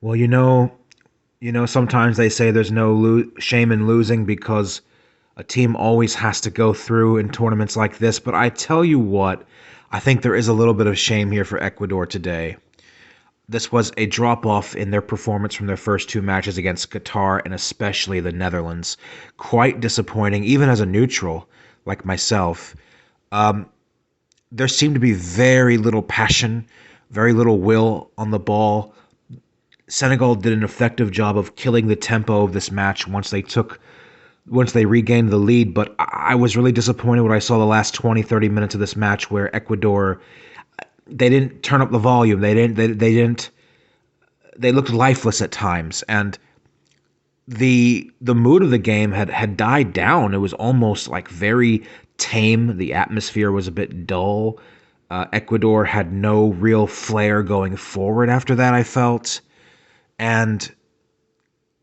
Well, sometimes they say there's no shame in losing because a team always has to go through in tournaments like this. But I tell you what, I think there is a little bit of shame here for Ecuador today. This was a drop off in their performance from their first two matches against Qatar and especially the Netherlands. Quite disappointing, even as a neutral like myself. Um, there seemed to be very little passion, very little will on the ball. Senegal did an effective job of killing the tempo of this match once they regained the lead, but I was really disappointed when I saw the last 20, 30 minutes of this match where Ecuador they didn't turn up the volume. They looked lifeless at times, and the mood of the game had died down. It was almost like very tame. The atmosphere was a bit dull. Ecuador had no real flair going forward after that, I felt. And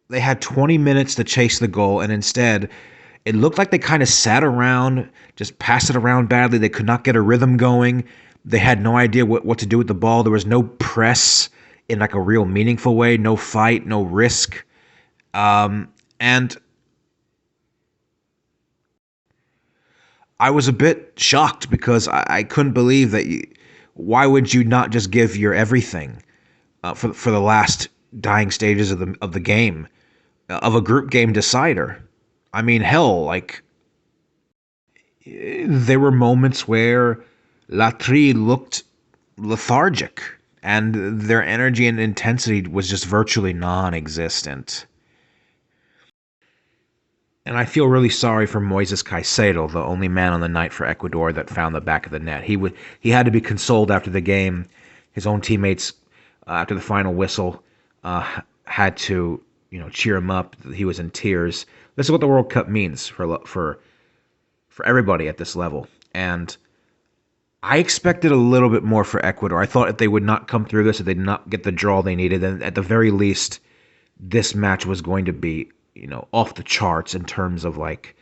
they had 20 minutes to chase the goal, and instead, it looked like they kind of sat around, just passed it around badly. They could not get a rhythm going. They had no idea what to do with the ball. There was no press in like a real meaningful way, no fight, no risk. And I was a bit shocked because I couldn't believe that. Why would you not just give your everything for the last dying stages of the game of a group game decider? I mean, hell, like there were moments where Latri looked lethargic, and their energy and intensity was just virtually non-existent. And I feel really sorry for Moises Caicedo, the only man on the night for Ecuador that found the back of the net. He had to be consoled after the game. His own teammates, after the final whistle, had to cheer him up. He was in tears. This is what the World Cup means for everybody at this level. And I expected a little bit more for Ecuador. I thought if they would not come through this, if they did not get the draw they needed, then at the very least, this match was going to be, off the charts in terms of like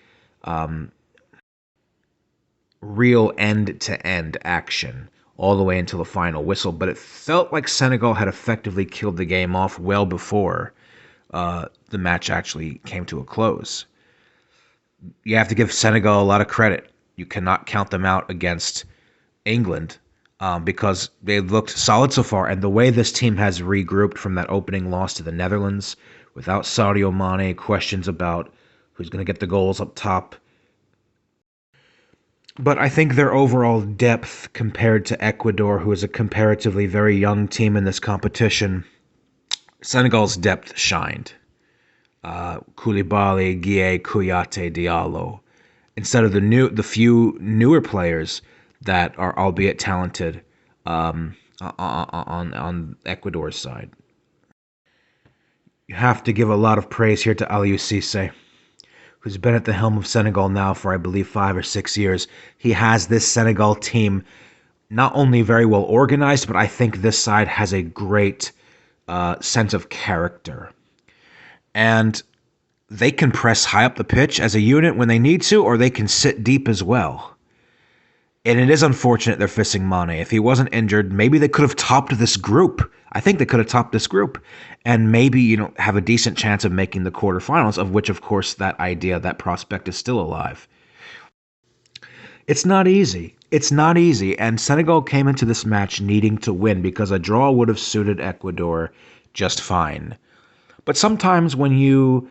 real end-to-end action all the way until the final whistle. But it felt like Senegal had effectively killed the game off well before the match actually came to a close. You have to give Senegal a lot of credit. You cannot count them out against England because they looked solid so far. And the way this team has regrouped from that opening loss to the Netherlands without Sadio Mane, questions about who's going to get the goals up top. But I think their overall depth compared to Ecuador, who is a comparatively very young team in this competition, Senegal's depth shined. Koulibaly, Gueye, Kouyaté, Diallo, instead of the few newer players that are albeit talented on Ecuador's side. You have to give a lot of praise here to Aliou Cisse, who's been at the helm of Senegal now for, I believe, 5 or 6 years. He has this Senegal team not only very well organized, but I think this side has a great sense of character. And they can press high up the pitch as a unit when they need to, or they can sit deep as well. And it is unfortunate they're missing Mane. If he wasn't injured, maybe they could have topped this group. I think they could have topped this group and maybe, have a decent chance of making the quarterfinals, of which, of course, that prospect is still alive. It's not easy. It's not easy. And Senegal came into this match needing to win because a draw would have suited Ecuador just fine. But sometimes when you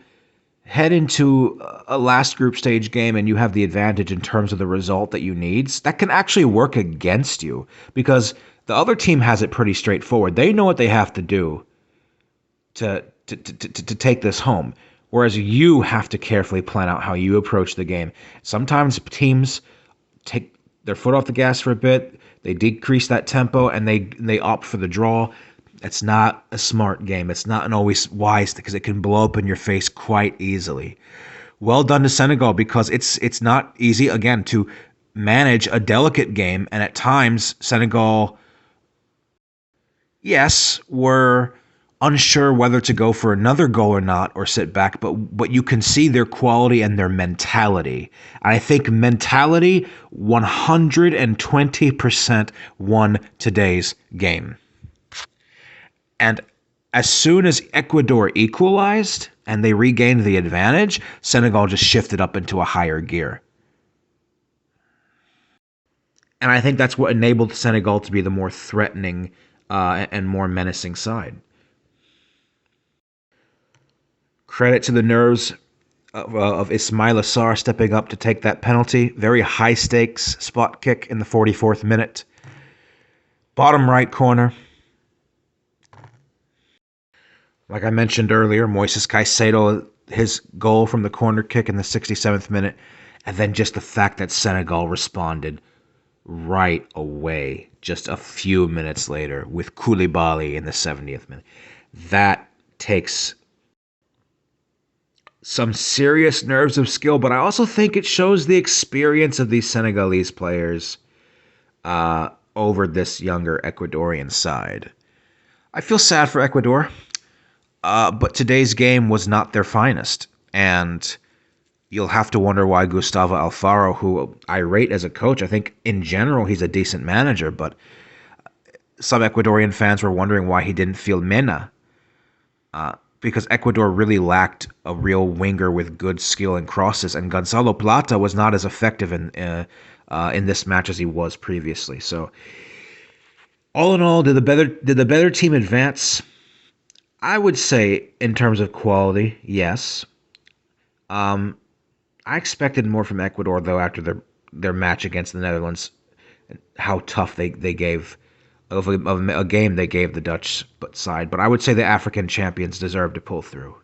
head into a last group stage game and you have the advantage in terms of the result that you need, that can actually work against you because the other team has it pretty straightforward. They know what they have to do to take this home, whereas you have to carefully plan out how you approach the game. Sometimes teams take their foot off the gas for a bit, they decrease that tempo, and they opt for the draw. It's not a smart game. It's not an always wise because it can blow up in your face quite easily. Well done to Senegal because it's not easy, again, to manage a delicate game. And at times, Senegal, yes, were unsure whether to go for another goal or not or sit back, but you can see their quality and their mentality. And I think mentality 120% won today's game. And As soon as Ecuador equalized and they regained the advantage, Senegal just shifted up into a higher gear. And I think that's what enabled Senegal to be the more threatening and more menacing side. Credit to the nerves of Ismaila Sarr stepping up to take that penalty. Very high stakes spot kick in the 44th minute. Bottom right corner. Like I mentioned earlier, Moises Caicedo, his goal from the corner kick in the 67th minute. And then just the fact that Senegal responded right away, just a few minutes later, with Koulibaly in the 70th minute. That takes some serious nerves of skill, but I also think it shows the experience of these Senegalese players over this younger Ecuadorian side. I feel sad for Ecuador, but today's game was not their finest, and you'll have to wonder why Gustavo Alfaro, who I rate as a coach, I think in general he's a decent manager, but some Ecuadorian fans were wondering why he didn't field Mena, because Ecuador really lacked a real winger with good skill and crosses, and Gonzalo Plata was not as effective in this match as he was previously. So, all in all, did the better team advance? I would say, in terms of quality, yes. I expected more from Ecuador though after their match against the Netherlands, how tough they gave of a game they gave the Dutch side. But I would say the African champions deserve to pull through.